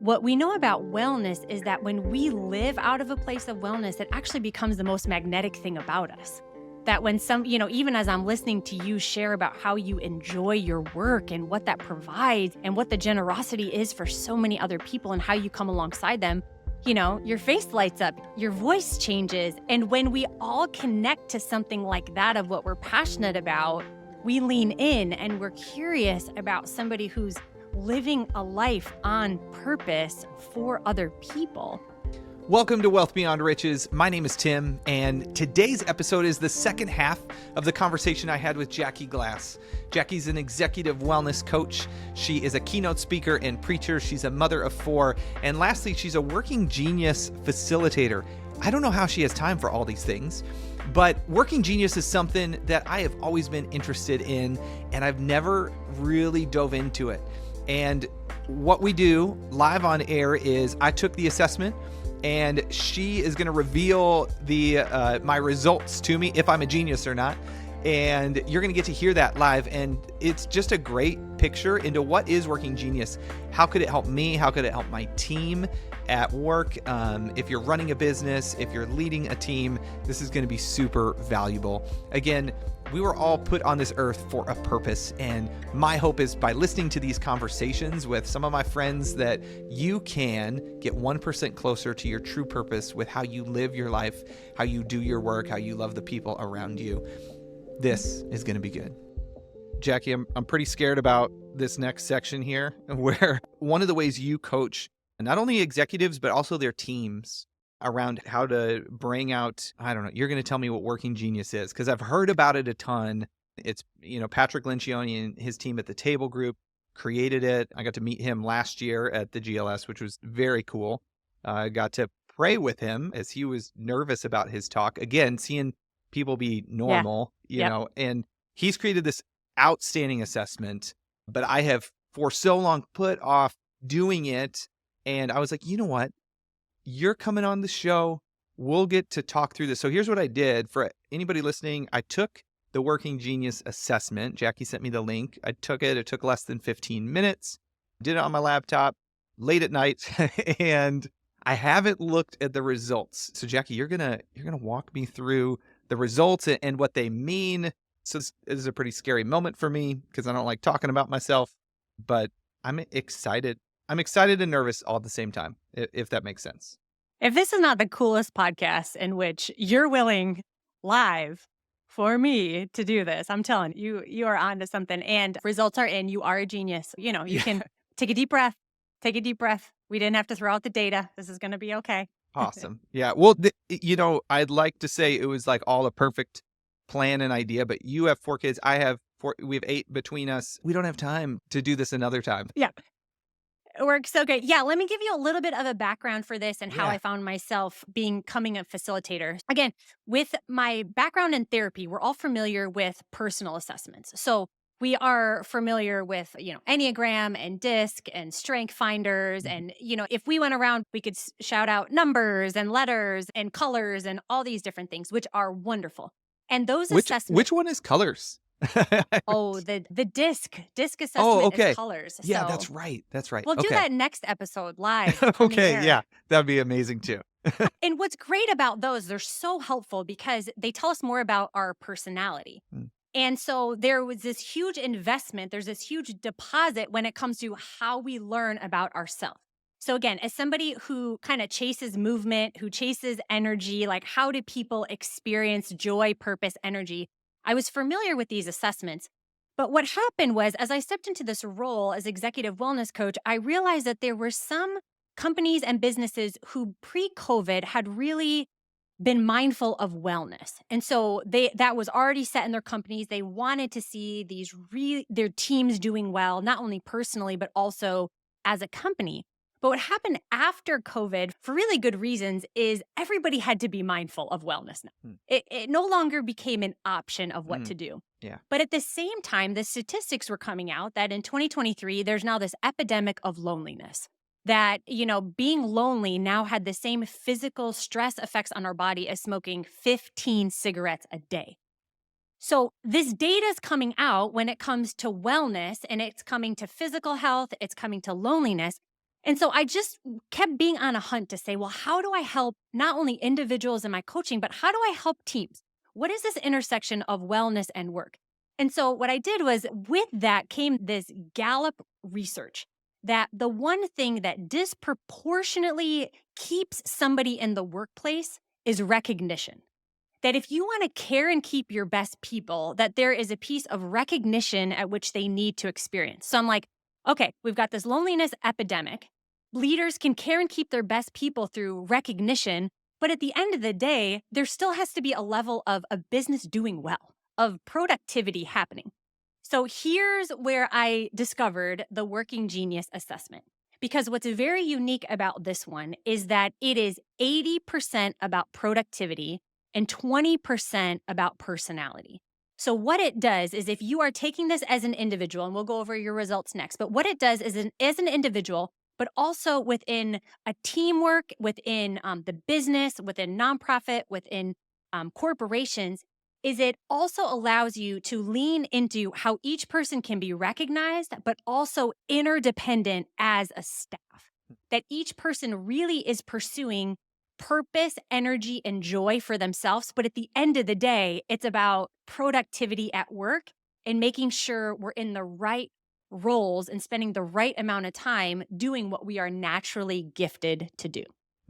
What we know about wellness is that when we live out of a place of wellness, it actually becomes the most magnetic thing about us. That when even as I'm listening to you share about how you enjoy your work and what that provides and what the generosity is for so many other people and how you come alongside them, your face lights up, your voice changes. And when we all connect to something like that of what we're passionate about, we lean in and we're curious about somebody who's living a life on purpose for other people. Welcome to Wealth Beyond Riches. My name is Tim, and today's episode is the second half of the conversation I had with Jackie Glass. Jackie's an executive wellness coach. She is a keynote speaker and preacher. She's a mother of 4. And lastly, she's a working genius facilitator. I don't know how she has time for all these things, but working genius is something that I have always been interested in, and I've never really dove into it. And what we do live on air is I took the assessment, and she is going to reveal my results to me, if I'm a genius or not. And you're going to get to hear that live. And it's just a great picture into what is working genius. How could it help me? How could it help my team at work? If you're running a business, if you're leading a team, this is going to be super valuable. Again, we were all put on this earth for a purpose. And my hope is by listening to these conversations with some of my friends that you can get 1% closer to your true purpose with how you live your life, how you do your work, how you love the people around you. This is going to be good. Jackie, I'm pretty scared about this next section here, where one of the ways you coach not only executives, but also their teams around how to bring out, I don't know, you're going to tell me what working genius is, because I've heard about it a ton. It's, Patrick Lencioni and his team at the Table Group created it. I got to meet him last year at the GLS, which was very cool. I got to pray with him as he was nervous about his talk. Again, seeing people be normal, and he's created this outstanding assessment, but I have for so long put off doing it. And I was like, you know what? You're coming on the show. We'll get to talk through this. So here's what I did for anybody listening. I took the Working Genius assessment. Jackie sent me the link. I took it. It took less than 15 minutes. Did it on my laptop late at night. And I haven't looked at the results. So Jackie, you're going to walk me through the results and what they mean. So this is a pretty scary moment for me because I don't like talking about myself, but I'm excited. I'm excited and nervous all at the same time, if that makes sense. If this is not the coolest podcast in which you're willing live for me to do this, I'm telling you, you are onto something. And results are in. You are a genius. You can take a deep breath. Take a deep breath. We didn't have to throw out the data. This is going to be okay. Awesome. Yeah. Well, I'd like to say it was like all a perfect plan and idea, but you have 4 kids. I have 4. We have 8 between us. We don't have time to do this another time. Yeah. It works so good. Yeah, let me give you a little bit of a background for this and how I found myself becoming a facilitator. Again, with my background in therapy, we're all familiar with personal assessments. So we are familiar with, Enneagram and DISC and Strength Finders. And, if we went around, we could shout out numbers and letters and colors and all these different things, which are wonderful. And those assessments. Which one is colors? Oh, the DISC assessment is colors. Yeah, so that's right. That's right. We'll do that next episode live. Okay, yeah, that'd be amazing too. And what's great about those, they're so helpful because they tell us more about our personality. And so there was this huge investment, there's this huge deposit when it comes to how we learn about ourselves. So again, as somebody who kind of chases movement, who chases energy, like how do people experience joy, purpose, energy? I was familiar with these assessments, but what happened was as I stepped into this role as executive wellness coach, I realized that there were some companies and businesses who pre-COVID had really been mindful of wellness. And so that was already set in their companies. They wanted to see their teams doing well, not only personally, but also as a company. But what happened after COVID, for really good reasons, is everybody had to be mindful of wellness now. It no longer became an option of what to do. Yeah. But at the same time, the statistics were coming out that in 2023, there's now this epidemic of loneliness. That, being lonely now had the same physical stress effects on our body as smoking 15 cigarettes a day. So this data is coming out when it comes to wellness, and it's coming to physical health, it's coming to loneliness. And so I just kept being on a hunt to say, well, how do I help not only individuals in my coaching, but how do I help teams? What is this intersection of wellness and work? And so what I did was with that came this Gallup research that the one thing that disproportionately keeps somebody in the workplace is recognition. That if you want to care and keep your best people, that there is a piece of recognition at which they need to experience. So I'm like, okay, we've got this loneliness epidemic. Leaders can care and keep their best people through recognition, but at the end of the day, there still has to be a level of a business doing well, of productivity happening. So here's where I discovered the Working Genius assessment. Because what's very unique about this one is that it is 80% about productivity and 20% about personality. So what it does is if you are taking this as an individual, and we'll go over your results next, but what it does is as an individual, but also within a teamwork, within the business, within nonprofit, within corporations, is it also allows you to lean into how each person can be recognized, but also interdependent as a staff. That each person really is pursuing purpose, energy, and joy for themselves. But at the end of the day, it's about productivity at work and making sure we're in the right roles and spending the right amount of time doing what we are naturally gifted to do.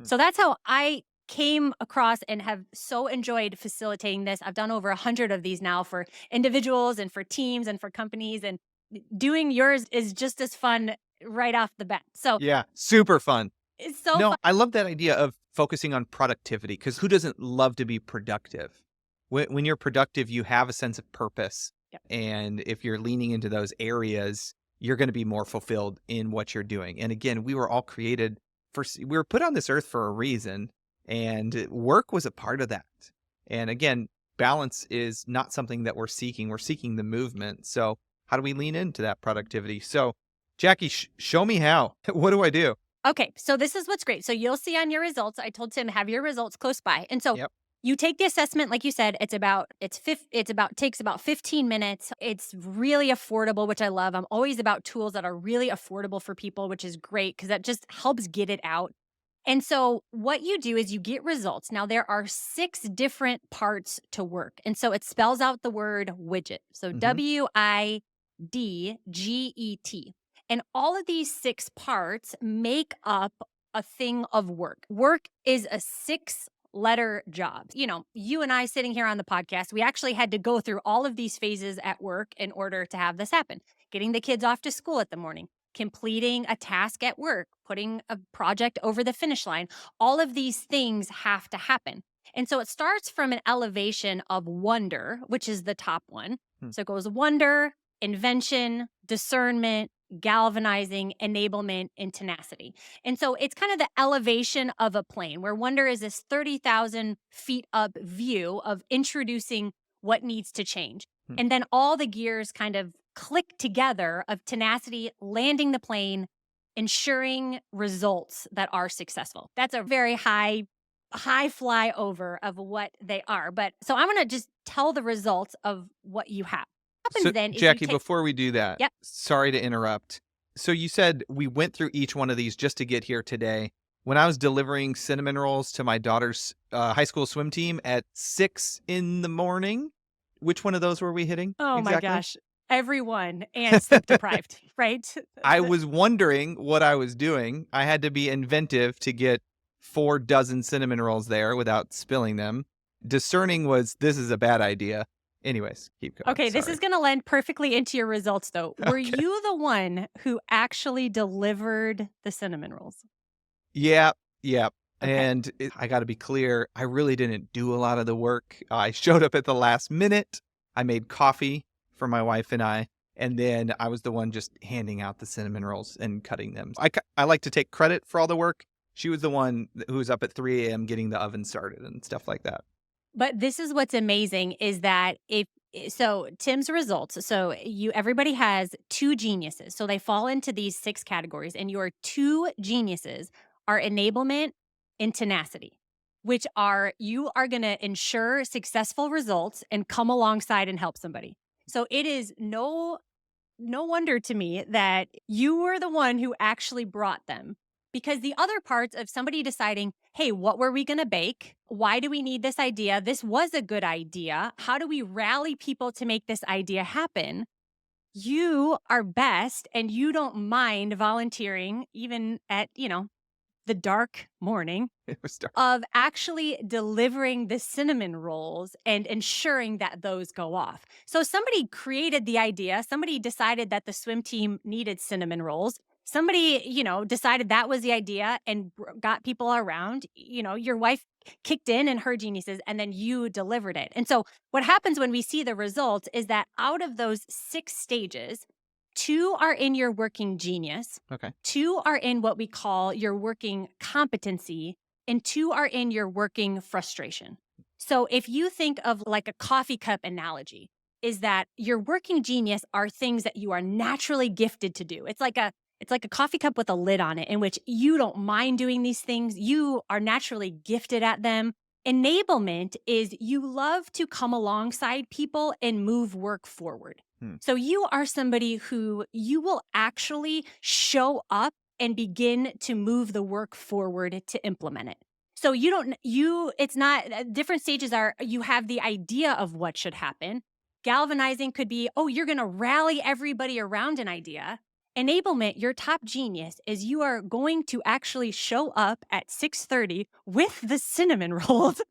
So that's how I came across and have so enjoyed facilitating this. I've done over 100 of these now for individuals and for teams and for companies, and doing yours is just as fun right off the bat. So Yeah, super fun. it's so No, fun. I love that idea of focusing on productivity because who doesn't love to be productive? When you're productive, you have a sense of purpose. Yep. And if you're leaning into those areas, you're going to be more fulfilled in what you're doing. And again, we were all created we were put on this earth for a reason, and work was a part of that. And again, balance is not something that we're seeking. We're seeking the movement. So how do we lean into that productivity? So Jackie, show me how. What do I do? Okay, so this is what's great. So you'll see on your results, I told Tim, have your results close by. And so Yep. you take the assessment, like you said, takes about 15 minutes. It's really affordable, which I love. I'm always about tools that are really affordable for people, which is great because that just helps get it out. And so what you do is you get results. Now there are 6 different parts to work. And so it spells out the word widget. So Mm-hmm. WIDGET. And all of these 6 parts make up a thing of work. Work is a 6-letter job. You know, you and I sitting here on the podcast, we actually had to go through all of these phases at work in order to have this happen. Getting the kids off to school at the morning, completing a task at work, putting a project over the finish line. All of these things have to happen. And so it starts from an elevation of wonder, which is the top one. So it goes wonder, invention, discernment, galvanizing, enablement, and tenacity. And so it's kind of the elevation of a plane where wonder is this 30,000 feet up view of introducing what needs to change. And then all the gears kind of click together of tenacity, landing the plane, ensuring results that are successful. That's a very high flyover of what they are. But so I'm going to just tell the results of what you have. What happens So, then is Jackie, you take, before we do that, Yep. sorry to interrupt. So you said we went through each one of these just to get here today. When I was delivering cinnamon rolls to my daughter's high school swim team at 6 in the morning, which one of those were we hitting? Oh my exactly? gosh, everyone and sleep deprived, right? I was wondering what I was doing. I had to be inventive to get 4 dozen cinnamon rolls there without spilling them. Discerning was, this is a bad idea. Anyways, keep going. Okay, this Sorry. is going to lend perfectly into your results though. Were Okay. you the one who actually delivered the cinnamon rolls? Yeah. Okay. And I got to be clear, I really didn't do a lot of the work. I showed up at the last minute. I made coffee for my wife and I, and then I was the one just handing out the cinnamon rolls and cutting them. I like to take credit for all the work. She was the one who was up at 3 a.m. getting the oven started and stuff like that. But this is what's amazing is that so Tim's results, so everybody has 2 geniuses. So they fall into these 6 categories, and your 2 geniuses are enablement and tenacity, which are you are going to ensure successful results and come alongside and help somebody. So it is no wonder to me that you were the one who actually brought them Because the other parts of somebody deciding, hey, what were we going to bake? Why do we need this idea? This was a good idea. How do we rally people to make this idea happen? You are best and you don't mind volunteering even at, the dark morning It was dark. of actually delivering the cinnamon rolls and ensuring that those go off. So somebody created the idea, somebody decided that the swim team needed cinnamon rolls. Somebody, decided that was the idea and got people around. Your wife kicked in and her geniuses, and then you delivered it. And so what happens when we see the results is that out of those 6 stages, 2 are in your working genius. Okay. 2 are in what we call your working competency, and 2 are in your working frustration. So if you think of like a coffee cup analogy, is that your working genius are things that you are naturally gifted to do. It's like a coffee cup with a lid on it in which you don't mind doing these things. You are naturally gifted at them. Enablement is you love to come alongside people and move work forward. So you are somebody who you will actually show up and begin to move the work forward to implement it. So it's not, different stages are, you have the idea of what should happen. Galvanizing could be, oh, you're going to rally everybody around an idea. Enablement, your top genius, is you are going to actually show up at 6:30 with the cinnamon rolls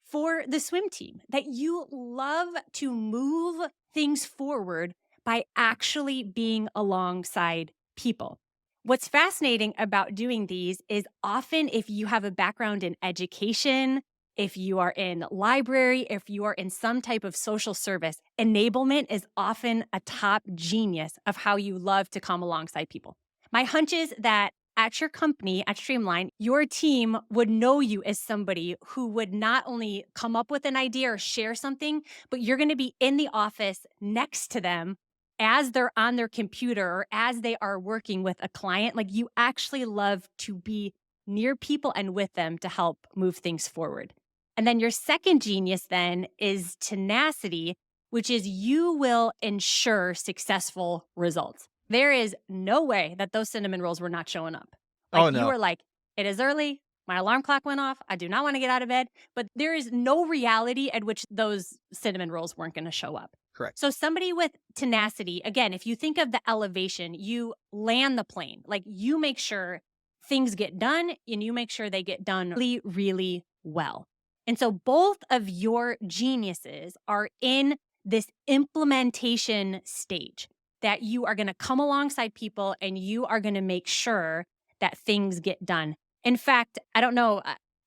for the swim team, that you love to move things forward by actually being alongside people. What's fascinating about doing these is often if you have a background in education, if you are in library, if you are in some type of social service, enablement is often a top genius of how you love to come alongside people. My hunch is that at your company, at Streamline, your team would know you as somebody who would not only come up with an idea or share something, but you're going to be in the office next to them as they're on their computer or as they are working with a client. Like, you actually love to be near people and with them to help move things forward. And then your second genius then is tenacity, which is you will ensure successful results. There is no way that those cinnamon rolls were not showing up. Like, Oh, no. you were like, it is early. My alarm clock went off. I do not want to get out of bed. But there is no reality at which those cinnamon rolls weren't going to show up. Correct. So somebody with tenacity, again, if you think of the elevation, you land the plane. Like, you make sure things get done and you make sure they get done really, really well. And so both of your geniuses are in this implementation stage, that you are going to come alongside people and you are going to make sure that things get done. In fact, I don't know,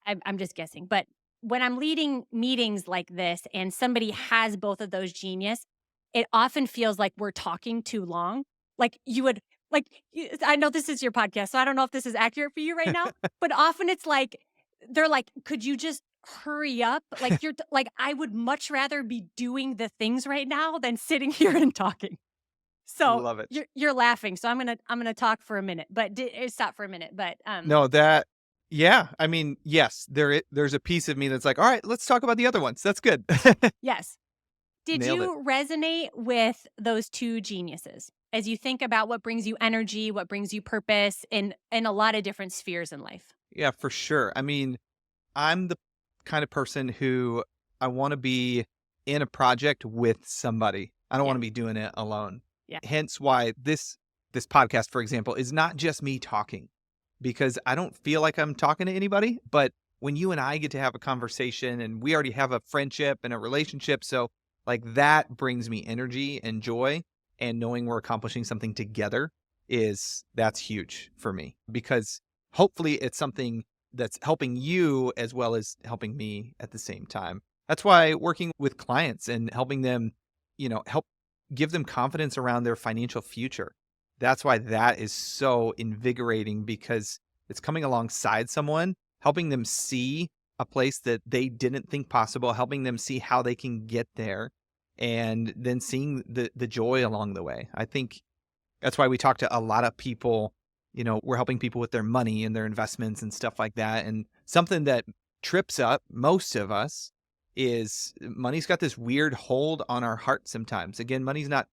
I'm just guessing, but when I'm leading meetings like this and somebody has both of those genius, it often feels like we're talking too long. Like I know this is your podcast, so I don't know if this is accurate for you right now, but often it's like, they're like, could you just hurry up? Like, I would much rather be doing the things right now than sitting here and talking. So Love it. You're laughing, so I'm gonna talk for a minute, but stop for a minute. But No, yeah. I mean, yes, there's a piece of me that's like, all right, let's talk about the other ones. That's good. yes, did Nailed you resonate with those 2 geniuses as you think about what brings you energy, what brings you purpose in a lot of different spheres in life? Yeah, for sure. I mean, I'm the kind of person who I want to be in a project with somebody. I don't want to be doing it alone. Yeah. Hence why this podcast, for example, is not just me talking, because I don't feel like I'm talking to anybody. But when you and I get to have a conversation, and we already have a friendship and a relationship, so like that brings me energy and joy, and knowing we're accomplishing something together that's huge for me, because hopefully it's something that's helping you as well as helping me at the same time. That's why working with clients and helping them, help give them confidence around their financial future. That's why that is so invigorating, because it's coming alongside someone, helping them see a place that they didn't think possible, helping them see how they can get there, and then seeing the joy along the way. I think that's why we talk to a lot of people. We're helping people with their money and their investments and stuff like that. And something that trips up most of us is money's got this weird hold on our heart sometimes. Again, money's not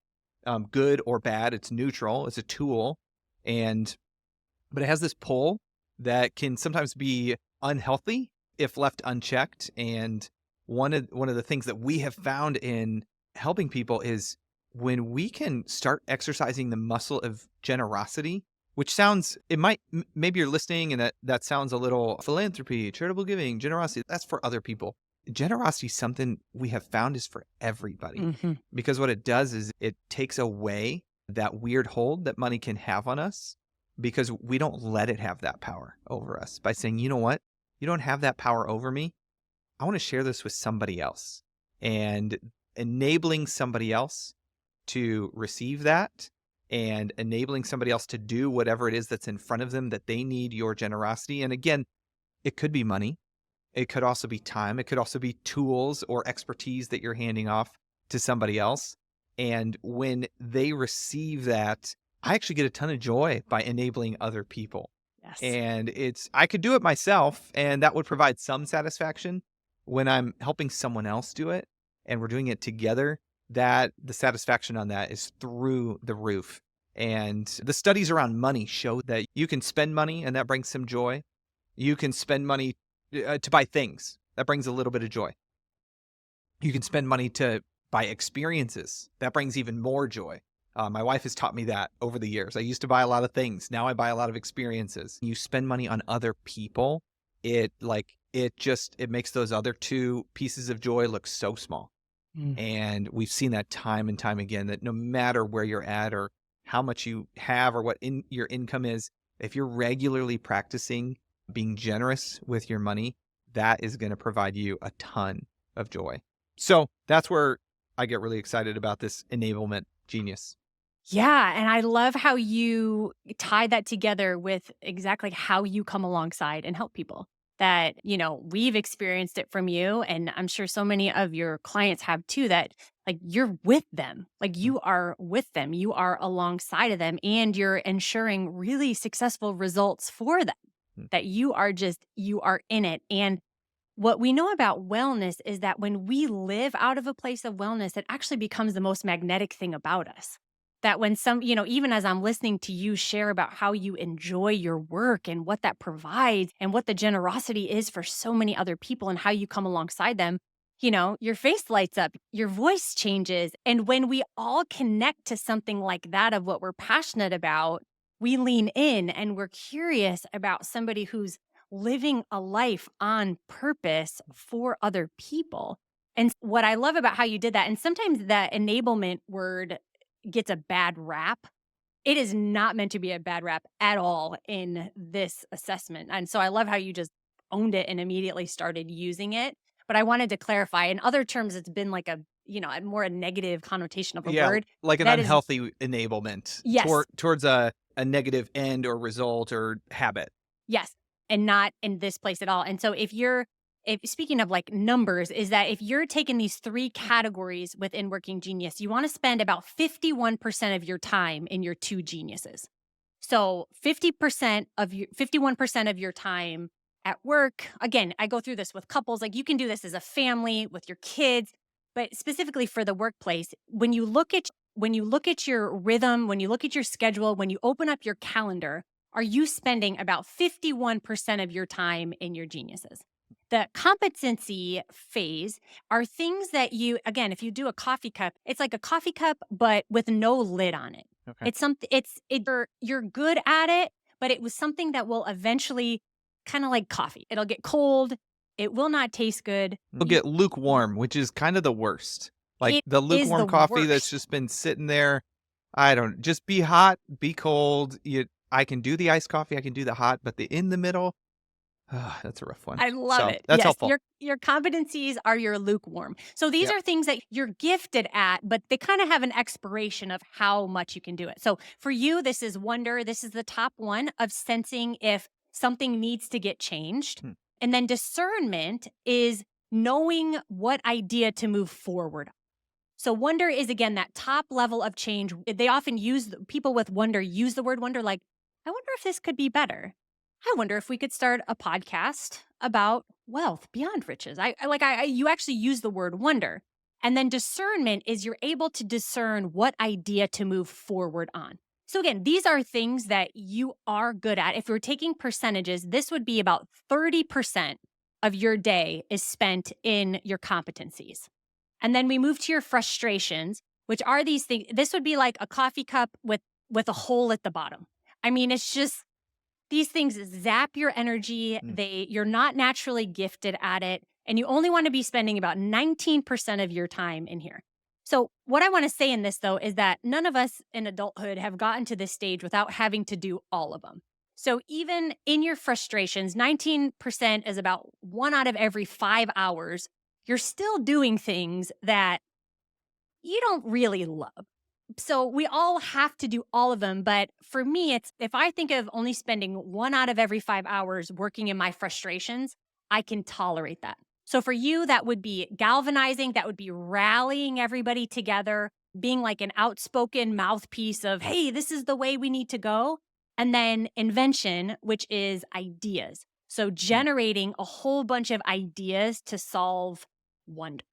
good or bad. It's neutral. It's a tool. But it has this pull that can sometimes be unhealthy if left unchecked. And one of the things that we have found in helping people is when we can start exercising the muscle of generosity, which sounds, maybe you're listening and that sounds a little philanthropy, charitable giving, generosity. That's for other people. Generosity is something we have found is for everybody, Mhm. because what it does is it takes away that weird hold that money can have on us, because we don't let it have that power over us by saying, you know what? You don't have that power over me. I want to share this with somebody else, and enabling somebody else to receive that, and enabling somebody else to do whatever it is that's in front of them that they need your generosity. And again, it could be money. It could also be time. It could also be tools or expertise that you're handing off to somebody else. And when they receive that, I actually get a ton of joy by enabling other people. Yes. And I could do it myself, and that would provide some satisfaction. When I'm helping someone else do it and we're doing it together, that the satisfaction on that is through the roof. And the studies around money show that you can spend money and that brings some joy. You can spend money to buy things. That brings a little bit of joy. You can spend money to buy experiences. That brings even more joy. My wife has taught me that over the years. I used to buy a lot of things. Now I buy a lot of experiences. You spend money on other people, it makes those other two pieces of joy look so small. Mm. And we've seen that time and time again, that no matter where you're at or how much you have or what your income is, if you're regularly practicing being generous with your money, that is going to provide you a ton of joy. So that's where I get really excited about this enablement genius. Yeah, and I love how you tie that together with exactly how you come alongside and help people. That, we've experienced it from you, and I'm sure so many of your clients have too, that like you're with them, like Mm. you are with them, you are alongside of them, and you're ensuring really successful results for them. Mm. That you are in it. And what we know about wellness is that when we live out of a place of wellness, it actually becomes the most magnetic thing about us. That when even as I'm listening to you share about how you enjoy your work and what that provides and what the generosity is for so many other people and how you come alongside them, your face lights up, your voice changes. And when we all connect to something like that of what we're passionate about, we lean in and we're curious about somebody who's living a life on purpose for other people. And what I love about how you did that, and sometimes that enablement word gets a bad rap. It is not meant to be a bad rap at all in this assessment. And so I love how you just owned it and immediately started using it. But I wanted to clarify. In other terms, it's been like a more a negative connotation of a Yeah, word. like an That is, unhealthy enablement yes, towards a negative end or result or habit. yes, and not in this place at all. And so if speaking of like numbers, is that if you're taking these three categories within Working Genius, you want to spend about 51% of your time in your two geniuses. So 51% of your time at work. Again, I go through this with couples. Like you can do this as a family with your kids, but specifically for the workplace, when you look at your rhythm, when you look at your schedule, when you open up your calendar, are you spending about 51% of your time in your geniuses? The competency phase are things that again, if you do a coffee cup, it's like a coffee cup, but with no lid on it. Okay. It's something, you're good at it, but it was something that will eventually kind of like coffee. It'll get cold. It will not taste good. You'll get lukewarm, which is kind of the worst. Like It the is lukewarm the coffee that's worst. just been sitting there. I don't just be hot, be cold. I can do the iced coffee, I can do the hot, but the in the middle, that's a rough one. I love So it. that's Yes, helpful. your competencies are your lukewarm. So these Yep. are things that you're gifted at, but they kind of have an expiration of how much you can do it. So for you, this is wonder. This is the top one of sensing if something needs to get changed. Hmm. And then discernment is knowing what idea to move forward. So wonder is again that top level of change. They often people with wonder use the word wonder like, I wonder if this could be better. I wonder if we could start a podcast about wealth beyond riches. You actually use the word wonder. And then discernment is you're able to discern what idea to move forward on. So again, these are things that you are good at. If we're taking percentages, this would be about 30% of your day is spent in your competencies. And then we move to your frustrations, which are these things. This would be like a coffee cup with a hole at the bottom. I mean, it's just these things zap your energy. Mm. You're not naturally gifted at it, and you only want to be spending about 19% of your time in here. So, what I want to say in this though is that none of us in adulthood have gotten to this stage without having to do all of them. So, even in your frustrations, 19% is about 1 out of every 5 hours. You're still doing things that you don't really love. So we all have to do all of them. But for me, it's if I think of only spending 1 out of every 5 hours working in my frustrations, I can tolerate that. So for you, that would be galvanizing, that would be rallying everybody together, being like an outspoken mouthpiece of, hey, this is the way we need to go. And then invention, which is ideas. So generating a whole bunch of ideas to solve wonder.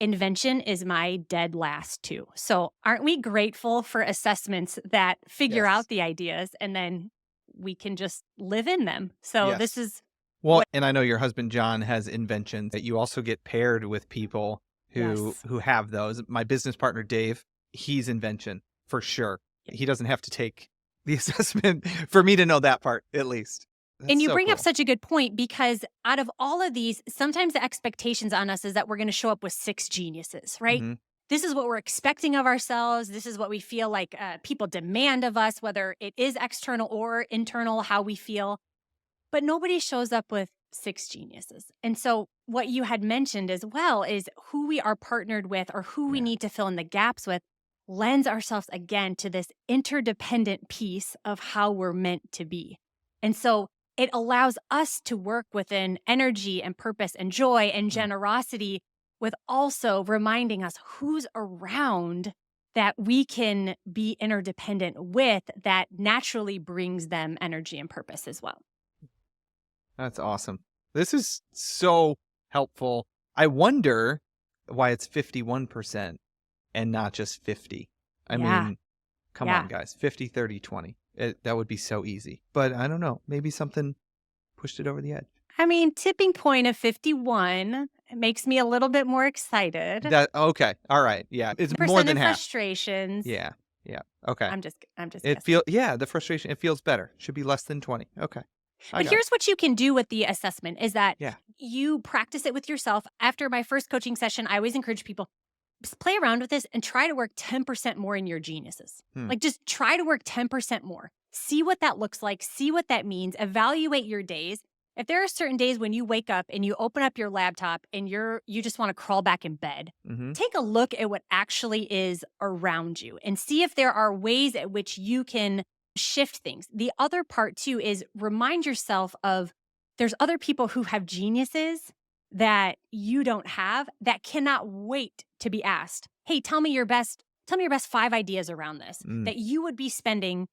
Invention is my dead last too. So aren't we grateful for assessments that figure Yes. out the ideas and then we can just live in them? So this Yes. is Well, and I know your husband John has inventions that you also get paired with people yes. who have those. My business partner Dave, he's invention for sure. He doesn't have to take the assessment for me to know that part at least. And That's you so bring up cool. such a good point because out of all of these, sometimes the expectations on us is that we're going to show up with six geniuses, right? Hmm. This is what we're expecting of ourselves. This is what we feel like people demand of us, whether it is external or internal, how we feel. But nobody shows up with six geniuses. And so, what you had mentioned as well is who we are partnered with or who we Yeah. need to fill in the gaps with lends ourselves again to this interdependent piece of how we're meant to be. And so, it allows us to work within energy and purpose and joy and Mm. generosity, with also reminding us who's around that we can be interdependent with that naturally brings them energy and purpose as well. That's awesome. This is so helpful. I wonder why it's 51% and not just 50. I Yeah. mean, come on, Yeah. guys. 50, 30, 20. That would be so easy. But I don't know. Maybe something pushed it over the edge. I mean, tipping point of 51 it makes me a little bit more excited. That okay. All right. Yeah. It's more Percent than in half. frustrations. Yeah. Yeah. Okay. I'm just It guessing. the frustration, it feels better. Should be less than 20. Okay. I But got it. here's what you can do with the assessment is that Yeah. you practice it with yourself. After my first coaching session, I always encourage people just play around with this and try to work 10% more in your geniuses. Hmm. Like just try to work 10% more. See what that looks like, see what that means, evaluate your days. If there are certain days when you wake up and you open up your laptop and you just want to crawl back in bed, Mm-hmm. take a look at what actually is around you and see if there are ways at which you can shift things. The other part too is remind yourself of there's other people who have geniuses that you don't have that cannot wait to be asked. Hey, tell me your best 5 ideas around this Mm. that you would be spending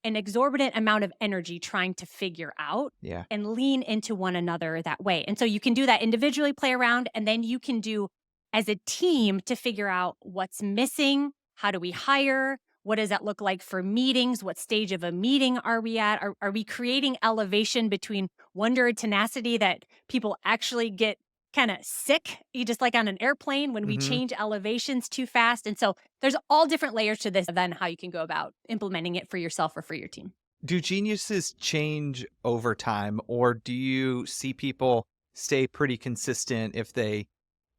an exorbitant amount of energy trying to figure out Yeah. and lean into one another that way. And so you can do that individually, play around, and then you can do as a team to figure out what's missing, how do we hire, what does that look like for meetings, what stage of a meeting are we at, are we creating elevation between wonder and tenacity that people actually get kind of sick, you just like on an airplane when we Mm-hmm. change elevations too fast. And so there's all different layers to this, then how you can go about implementing it for yourself or for your team. Do geniuses change over time, or do you see people stay pretty consistent if they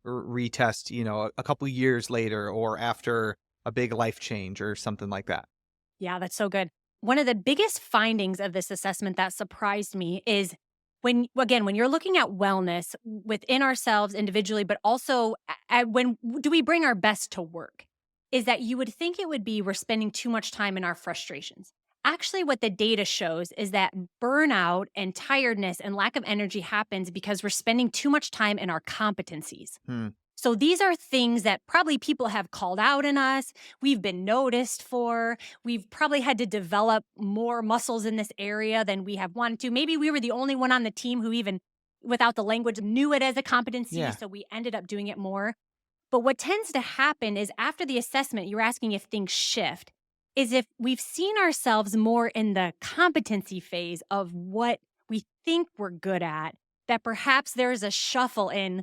retest, a couple years later or after a big life change or something like that? Yeah, that's so good. One of the biggest findings of this assessment that surprised me is when you're looking at wellness within ourselves individually, but also when do we bring our best to work, is that you would think it would be we're spending too much time in our frustrations. Actually, what the data shows is that burnout and tiredness and lack of energy happens because we're spending too much time in our competencies. Hmm. So these are things that probably people have called out in us. We've been noticed for. We've probably had to develop more muscles in this area than we have wanted to. Maybe we were the only one on the team who even, without the language, knew it as a competency. Yeah. So we ended up doing it more. But what tends to happen is after the assessment, you're asking if things shift. is if we've seen ourselves more in the competency phase of what we think we're good at, that perhaps there's a shuffle in,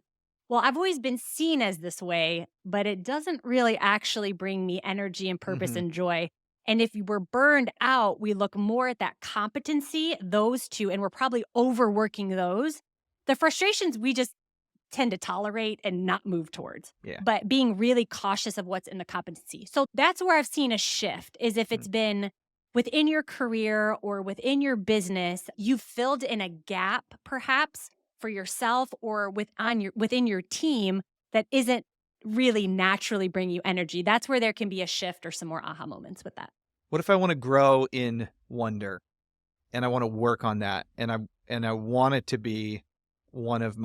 well, I've always been seen as this way, but it doesn't really actually bring me energy and purpose Hmm. and joy. And if we're burned out, we look more at that competency, those two, and we're probably overworking those. The frustrations we just tend to tolerate and not move towards, Yeah. but being really cautious of what's in the competency. So that's where I've seen a shift is if Mm. it's been within your career or within your business, you've filled in a gap perhaps for yourself or within your team that isn't really naturally bringing you energy. That's where there can be a shift or some more aha moments with that. What if I want to grow in wonder and I want to work on that and I want it to be one of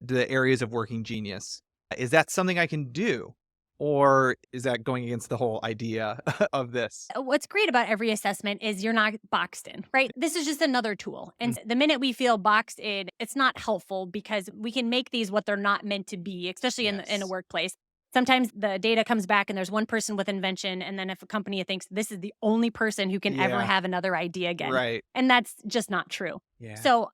the areas of working genius? Is that something I can do? Or is that going against the whole idea of this? What's great about every assessment is you're not boxed in, right? This is just another tool. Mm. And the minute we feel boxed in, it's not helpful because we can make these what they're not meant to be, especially in a Yes. workplace. Sometimes the data comes back and there's one person with invention. And then if a company thinks this is the only person who can ever Yeah. have another idea again, Right. and that's just not true. Yeah. So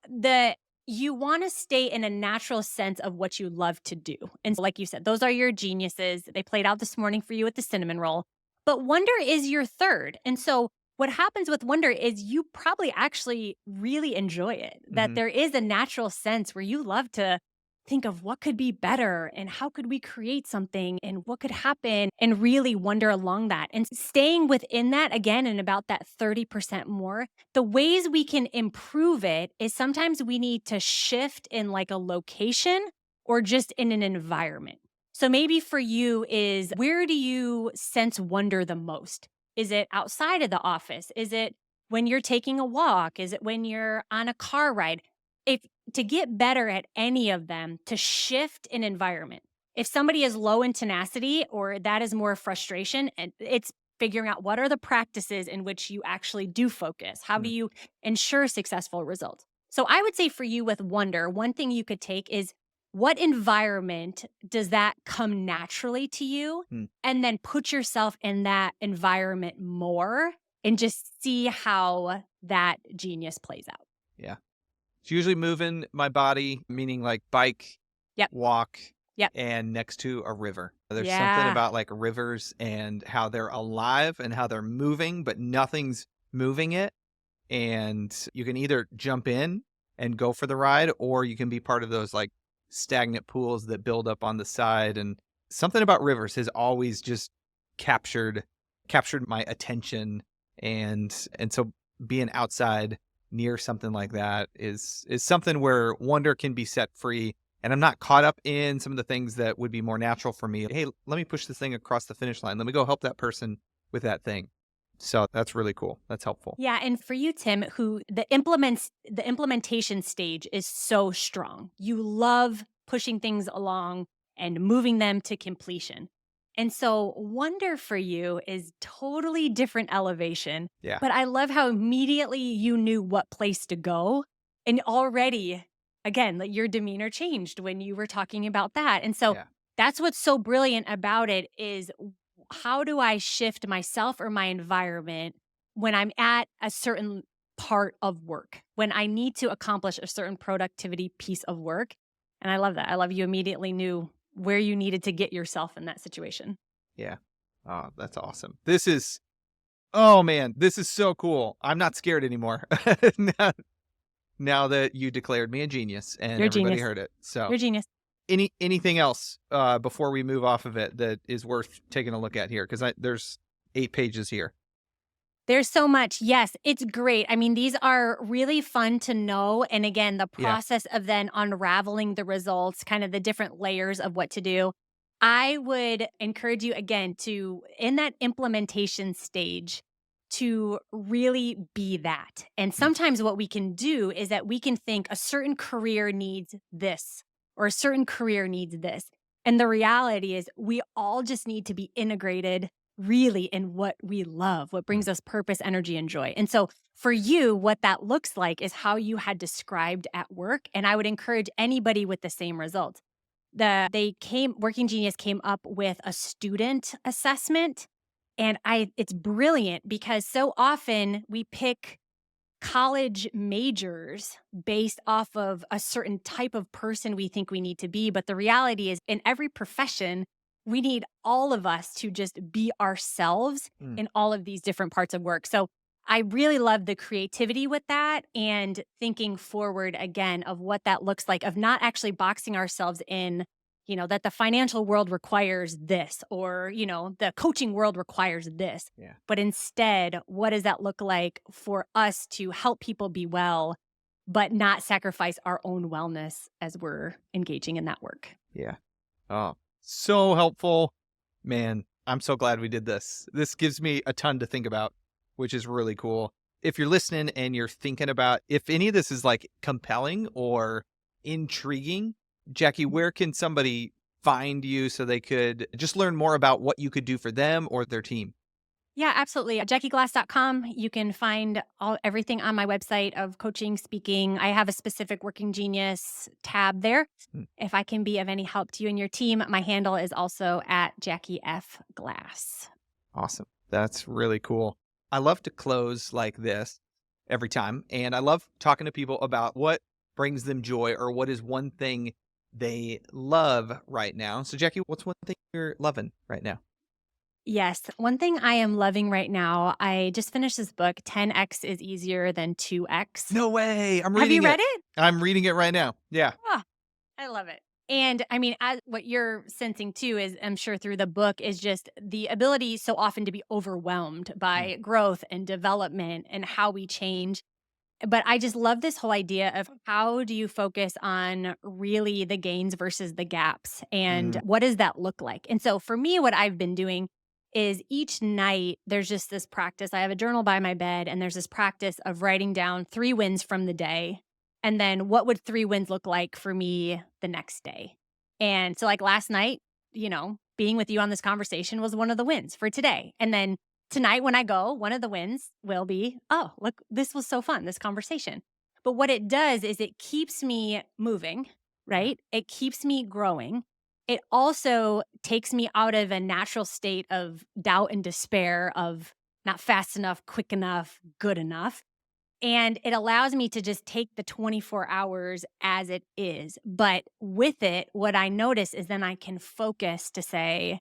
you want to stay in a natural sense of what you love to do. And like you said, those are your geniuses. They played out this morning for you with the cinnamon roll. But wonder is your third. And so what happens with wonder is you probably actually really enjoy it, that Mhm. there is a natural sense where you love to think of what could be better and how could we create something and what could happen and really wonder along that. And staying within that again and about that 30% more, the ways we can improve it is sometimes we need to shift in like a location or just in an environment. So maybe for you is where do you sense wonder the most? Is it outside of the office? Is it when you're taking a walk? Is it when you're on a car ride? If to get better at any of them, to shift an environment. If somebody is low in tenacity or that is more frustration, and it's figuring out what are the practices in which you actually do focus. How do Mm. you ensure successful results? So I would say for you with wonder, one thing you could take is what environment does that come naturally to you? Mm. And then put yourself in that environment more and just see how that genius plays out. Yeah. It's usually moving my body, meaning like bike, Yep. walk, Yep. and next to a river. There's something Yeah. about like rivers and how they're alive and how they're moving, but nothing's moving it. And you can either jump in and go for the ride, or you can be part of those like stagnant pools that build up on the side. And something about rivers has always just captured my attention. And so being outside near something like that is something where wonder can be set free. And I'm not caught up in some of the things that would be more natural for me. Hey, let me push this thing across the finish line. Let me go help that person with that thing. So that's really cool. That's helpful. Yeah, and for you, Tim, who the implementation stage is so strong. You love pushing things along and moving them to completion. And so wonder for you is totally different elevation. Yeah. But I love how immediately you knew what place to go. And already, again, like your demeanor changed when you were talking about that. And so Yeah. that's what's so brilliant about it is how do I shift myself or my environment when I'm at a certain part of work, when I need to accomplish a certain productivity piece of work. And I love that. I love you immediately knew where you needed to get yourself in that situation. Yeah. Oh, that's awesome. Oh man, this is so cool. I'm not scared anymore. now, now that you declared me a genius and You're a everybody genius. heard it. So You're a genius. anything else before we move off of it that is worth taking a look at here? Because there's 8 pages here. There's so much. Yes, it's great. I mean, these are really fun to know. And again, the Yeah. process of then unraveling the results, kind of the different layers of what to do. I would encourage you again to, in that implementation stage, to really be that. And sometimes what we can do is that we can think a certain career needs this or a certain career needs this. And the reality is we all just need to be integrated really in what we love, what brings us purpose, energy, and joy. And so for you, what that looks like is how you had described at work. And I would encourage anybody with the same result. Working Genius came up with a student assessment And it's brilliant because so often we pick college majors based off of a certain type of person we think we need to be. But the reality is, in every profession, we need all of us to just be ourselves Mm. in all of these different parts of work. So I really love the creativity with that and thinking forward again of what that looks like, of not actually boxing ourselves in, that the financial world requires this, or, the coaching world requires this. Yeah. But instead, what does that look like for us to help people be well, but not sacrifice our own wellness as we're engaging in that work? Yeah. Oh, so helpful. Man, I'm so glad we did this. This gives me a ton to think about, which is really cool. If you're listening and you're thinking about if any of this is like compelling or intriguing, Jackie, where can somebody find you so they could just learn more about what you could do for them or their team? Yeah, absolutely. At JackieGlass.com, you can find everything on my website of coaching, speaking. I have a specific Working Genius tab there. Hmm. If I can be of any help to you and your team, my handle is also at Jackie F. Glass. Awesome. That's really cool. I love to close like this every time. And I love talking to people about what brings them joy or what is one thing they love right now. So, Jackie, what's one thing you're loving right now? Yes. One thing I am loving right now, I just finished this book, 10X is Easier Than 2X. No way. I'm Have reading you read it. it? I'm reading it right now. Yeah. Oh, I love it. And I mean, what you're sensing too is, I'm sure through the book, is just the ability so often to be overwhelmed Mm. by growth and development and how we change. But I just love this whole idea of how do you focus on really the gains versus the gaps, and Mm. what does that look like? And so for me, what I've been doing is each night there's just this practice. I have a journal by my bed, and there's this practice of writing down 3 wins from the day. And then what would 3 wins look like for me the next day? And so, like last night, being with you on this conversation was one of the wins for today. And then tonight, when I go, one of the wins will be, oh, look, this was so fun, this conversation. But what it does is it keeps me moving, right? It keeps me growing. It also takes me out of a natural state of doubt and despair of not fast enough, quick enough, good enough. And it allows me to just take the 24 hours as it is. But with it, what I notice is then I can focus to say,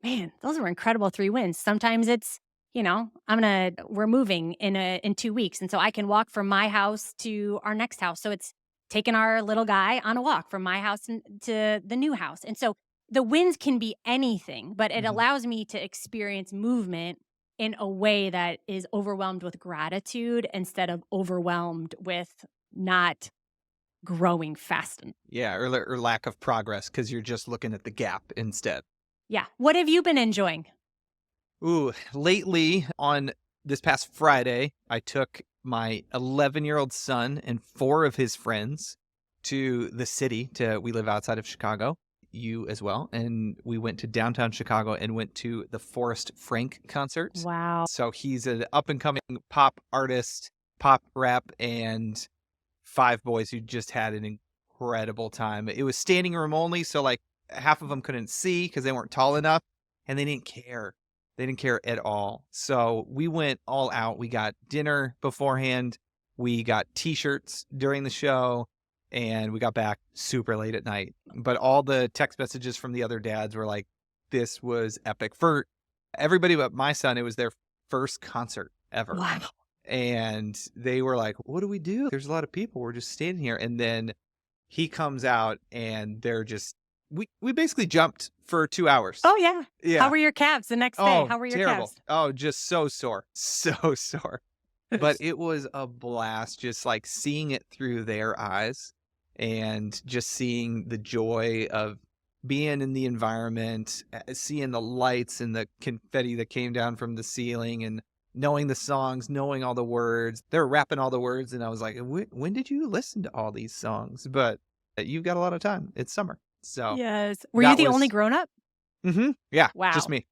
man, those were incredible 3 wins. Sometimes it's, we're moving in 2 weeks. And so I can walk from my house to our next house. So it's taking our little guy on a walk from my house to the new house. And so the wins can be anything, but it Mhm. allows me to experience movement in a way that is overwhelmed with gratitude instead of overwhelmed with not growing fast enough. Yeah. Or lack of progress because you're just looking at the gap instead. Yeah. What have you been enjoying? Ooh, lately on this past Friday, I took my 11-year-old son and 4 of his friends to the city. We live outside of Chicago, you as well. And we went to downtown Chicago and went to the Forrest Frank concert. Wow. So he's an up and coming pop artist, pop rap, and 5 boys who just had an incredible time. It was standing room only. So like half of them couldn't see because they weren't tall enough, and they didn't care. They didn't care at all. So we went all out. We got dinner beforehand. We got t-shirts during the show, and we got back super late at night. But all the text messages from the other dads were like, this was epic. For everybody but my son, it was their first concert ever. Wow. And they were like, what do we do? There's a lot of people. We're just standing here. And then he comes out and they're just, we basically jumped for 2 hours. Oh, yeah. Yeah. How were your calves the next day? Oh, How were your terrible. calves? Oh, just so sore. So sore. But it was a blast just like seeing it through their eyes and just seeing the joy of being in the environment, seeing the lights and the confetti that came down from the ceiling and knowing the songs, knowing all the words. They were rapping all the words. And I was like, when did you listen to all these songs? But you've got a lot of time. It's summer. So Yes. Were you the only grown up? yeah, Wow. just me.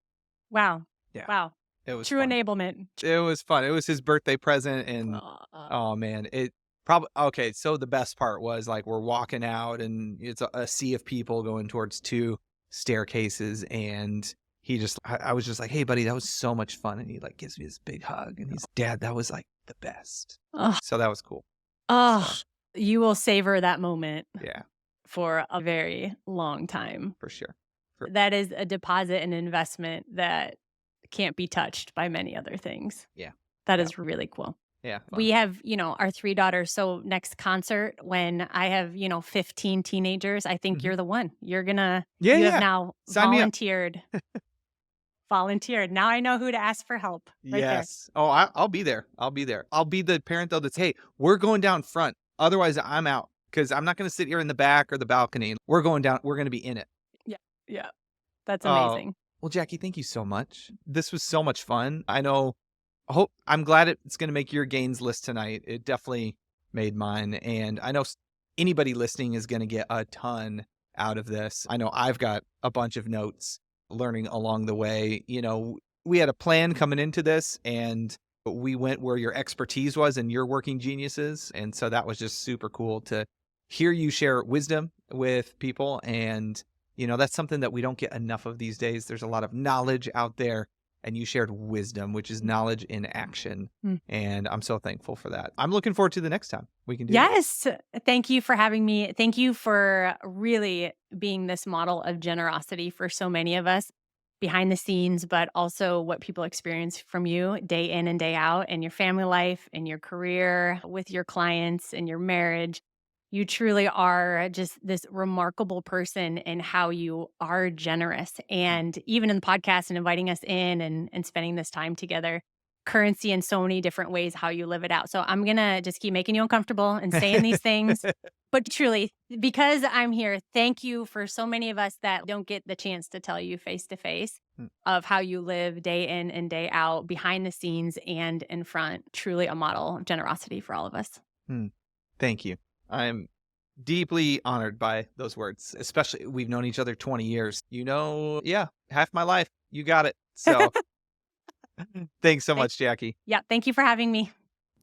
Wow. Yeah. Wow. It was True fun. enablement. It was fun. It was his birthday present, and oh man, it probably okay. So the best part was like we're walking out, and it's a sea of people going towards 2 staircases, and I was just like, hey, buddy, that was so much fun. And he like gives me this big hug and he's, Dad, that was like the best. Oh, So that was cool. oh, So, you will savor that moment yeah, for a very long time. for sure. That is a deposit and investment that can't be touched by many other things. Yeah. That Yeah. is really cool. Yeah. Fun. We have, our 3 daughters. So next concert, when I have, 15 teenagers, I think you're the one. You're gonna, Yeah, you yeah. have now Sign me up. volunteered. Now I know who to ask for help. Right there. Yes. Oh, I'll be there. I'll be there. I'll be the parent though that's, hey, we're going down front. Otherwise, I'm out because I'm not going to sit here in the back or the balcony. We're going down. We're going to be in it. Yeah. That's Oh, amazing. well, Jackie, thank you so much. This was so much fun. I'm glad it's going to make your gains list tonight. It definitely made mine. And I know anybody listening is going to get a ton out of this. I know I've got a bunch of notes learning along the way. We had a plan coming into this and we went where your expertise was and your working geniuses. And so that was just super cool to hear you share wisdom with people. And, that's something that we don't get enough of these days. There's a lot of knowledge out there and you shared wisdom, which is knowledge in action. And I'm so thankful for that. I'm looking forward to the next time we can do this. Yes. Thank you for having me. Thank you for really being this model of generosity for so many of us behind the scenes, but also what people experience from you day in and day out in your family life, in your career, with your clients, in your marriage. You truly are just this remarkable person in how you are generous. And even in the podcast and inviting us in and spending this time together, currency in so many different ways, how you live it out. So I'm going to just keep making you uncomfortable and saying these things. But truly, because I'm here, thank you for so many of us that don't get the chance to tell you face to face of how you live day in and day out, behind the scenes and in front. Truly a model of generosity for all of us. Thank you. I'm deeply honored by those words, especially we've known each other 20 years. Half my life. You got it. So thanks so much, Jackie. Yeah, thank you for having me.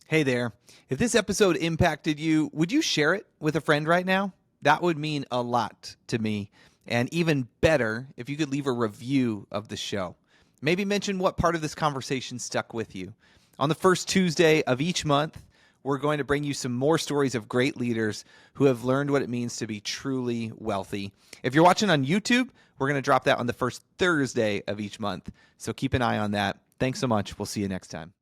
Hey there. If this episode impacted you, would you share it with a friend right now? That would mean a lot to me. And even better, if you could leave a review of the show. Maybe mention what part of this conversation stuck with you. On the first Tuesday of each month, we're going to bring you some more stories of great leaders who have learned what it means to be truly wealthy. If you're watching on YouTube, we're going to drop that on the first Thursday of each month. So keep an eye on that. Thanks so much. We'll see you next time.